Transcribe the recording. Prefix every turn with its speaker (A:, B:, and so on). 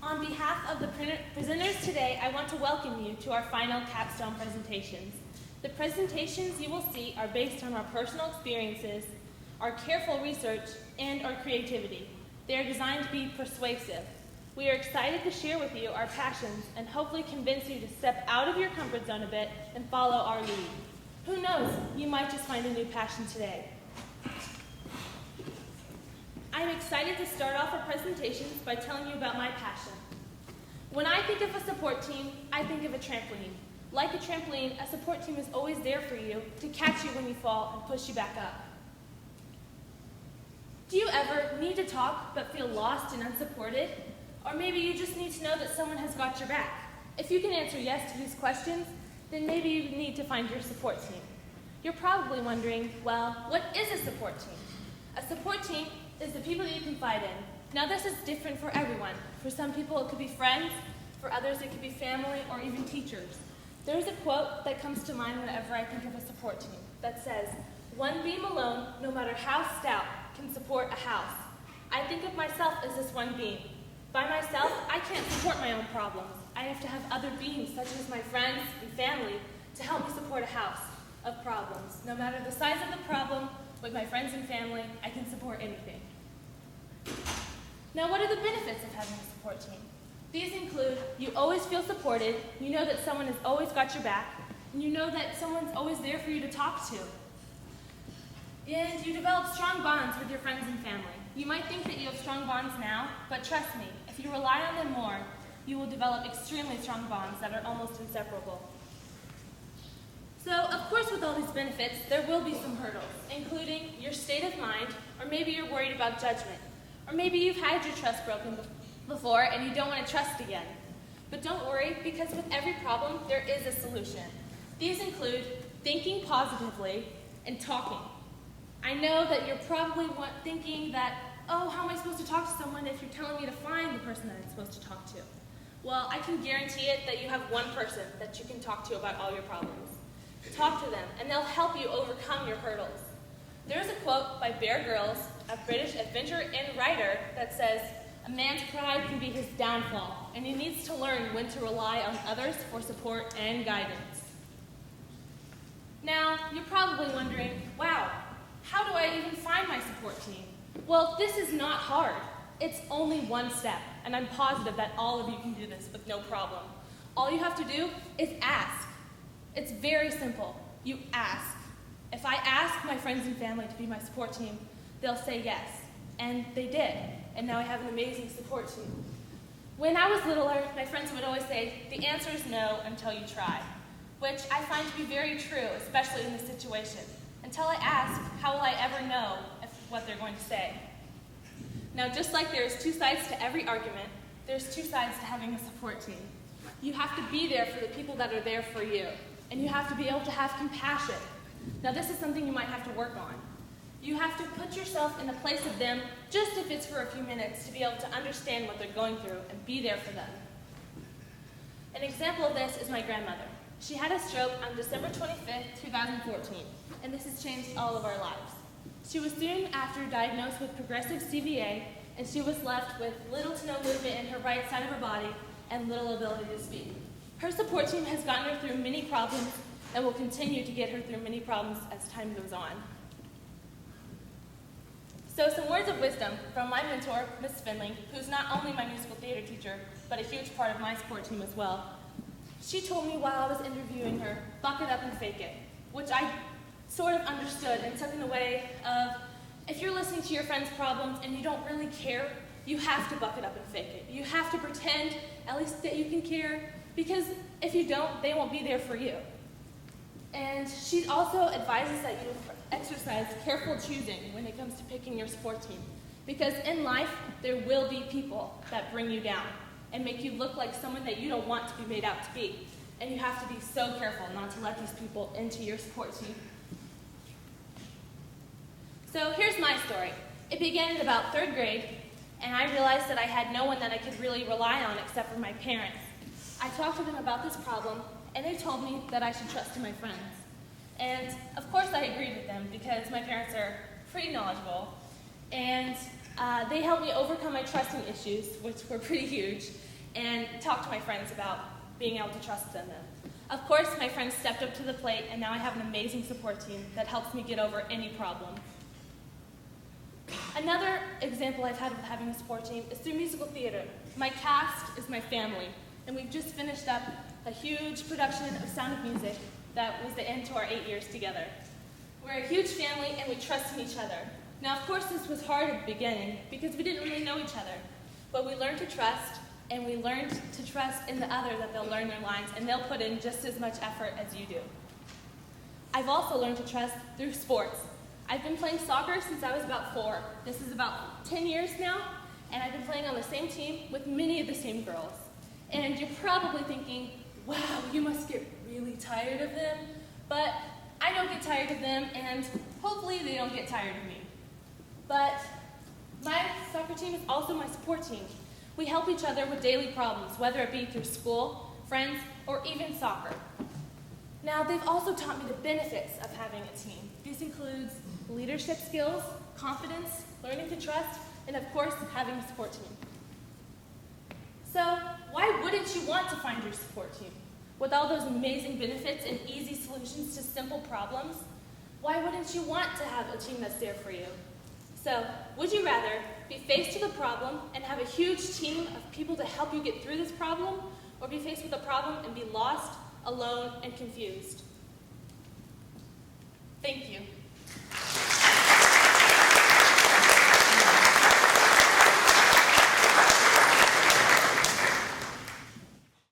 A: On behalf of the presenters today, I want to welcome you to our final capstone presentations. The presentations you will see are based on our personal experiences, our careful research, and our creativity. They are designed to be persuasive. We are excited to share with you our passions and hopefully convince you to step out of your comfort zone a bit and follow our lead. Who knows, you might just find a new passion today. I'm excited to start off our presentations by telling you about my passion. When I think of a support team, I think of a trampoline. Like a trampoline, a support team is always there for you to catch you when you fall and push you back up. Do you ever need to talk but feel lost and unsupported? Or maybe you just need to know that someone has got your back. If you can answer yes to these questions, then maybe you need to find your support team. You're probably wondering, well, what is a support team? A support team is the people that you confide in. Now this is different for everyone. For some people it could be friends, for others it could be family or even teachers. There's a quote that comes to mind whenever I think of a support team that says, "One beam alone, no matter how stout, can support a house." I think of myself as this one beam. By myself, I can't support my own problems. I have to have other beams, such as my friends and family, to help me support a house of problems. No matter the size of the problem, with my friends and family, I can support anything. Now, what are the benefits of having a support team? These include you always feel supported, you know that someone has always got your back, and you know that someone's always there for you to talk to. And you develop strong bonds with your friends and family. You might think that you have strong bonds now, but trust me, if you rely on them more, you will develop extremely strong bonds that are almost inseparable. So, of course, with all these benefits, there will be some hurdles, including your state of mind, or maybe you're worried about judgment, or maybe you've had your trust broken before and you don't want to trust again. But don't worry, because with every problem, there is a solution. These include thinking positively and talking. I know that you're probably thinking that, oh, how am I supposed to talk to someone if you're telling me to find the person that I'm supposed to talk to? Well, I can guarantee it that you have one person that you can talk to about all your problems. Talk to them, and they'll help you overcome your hurdles. There's a quote by Bear Grylls, a British adventurer and writer, that says, "A man's pride can be his downfall, and he needs to learn when to rely on others for support and guidance." Now, you're probably wondering, wow, how do I even find my support team? Well, this is not hard. It's only one step, and I'm positive that all of you can do this with no problem. All you have to do is ask. It's very simple. You ask. If I ask my friends and family to be my support team, they'll say yes. And they did. And now I have an amazing support team. When I was littler, my friends would always say, the answer is no until you try, which I find to be very true, especially in this situation. Until I ask, how will I ever know what they're going to say? Now, just like there's two sides to every argument, there's two sides to having a support team. You have to be there for the people that are there for you. And you have to be able to have compassion. Now, this is something you might have to work on. You have to put yourself in the place of them, just if it's for a few minutes, to be able to understand what they're going through and be there for them. An example of this is my grandmother. She had a stroke on December 25th, 2014, and this has changed all of our lives. She was soon after diagnosed with progressive CVA, and she was left with little to no movement in her right side of her body and little ability to speak. Her support team has gotten her through many problems and will continue to get her through many problems as time goes on. So some words of wisdom from my mentor, Miss Finley, who's not only my musical theater teacher, but a huge part of my support team as well. She told me while I was interviewing her, buck it up and fake it, which I sort of understood and took in a way of, if you're listening to your friend's problems and you don't really care, you have to buck it up and fake it. You have to pretend, at least that you can care, because if you don't, they won't be there for you. And she also advises that you exercise careful choosing when it comes to picking your support team. Because in life, there will be people that bring you down and make you look like someone that you don't want to be made out to be. And you have to be so careful not to let these people into your support team. So here's my story. It began in about 3rd grade, and I realized that I had no one that I could really rely on except for my parents. I talked to them about this problem, and they told me that I should trust in my friends. And of course I agreed with them because my parents are pretty knowledgeable, and they helped me overcome my trusting issues, which were pretty huge, and talk to my friends about being able to trust in them. Of course, my friends stepped up to the plate, and now I have an amazing support team that helps me get over any problem. Another example I've had of having a support team is through musical theater. My cast is my family, and we've just finished up a huge production of Sound of Music that was the end to our 8 years together. We're a huge family, and we trust in each other. Now, of course, this was hard at the beginning because we didn't really know each other, but we learned to trust, and we learned to trust in the other that they'll learn their lines, and they'll put in just as much effort as you do. I've also learned to trust through sports. I've been playing soccer since I was about 4. This is about 10 years now, and I've been playing on the same team with many of the same girls. And you're probably thinking, wow, you must get really tired of them, but I don't get tired of them, and hopefully they don't get tired of me. But my soccer team is also my support team. We help each other with daily problems, whether it be through school, friends, or even soccer. Now, they've also taught me the benefits of having a team. This includes leadership skills, confidence, learning to trust, and of course, having a support team. So, why wouldn't you want to find your support team? With all those amazing benefits and easy solutions to simple problems, why wouldn't you want to have a team that's there for you? So, would you rather be faced with a problem and have a huge team of people to help you get through this problem, or be faced with a problem and be lost, alone, and confused? Thank you.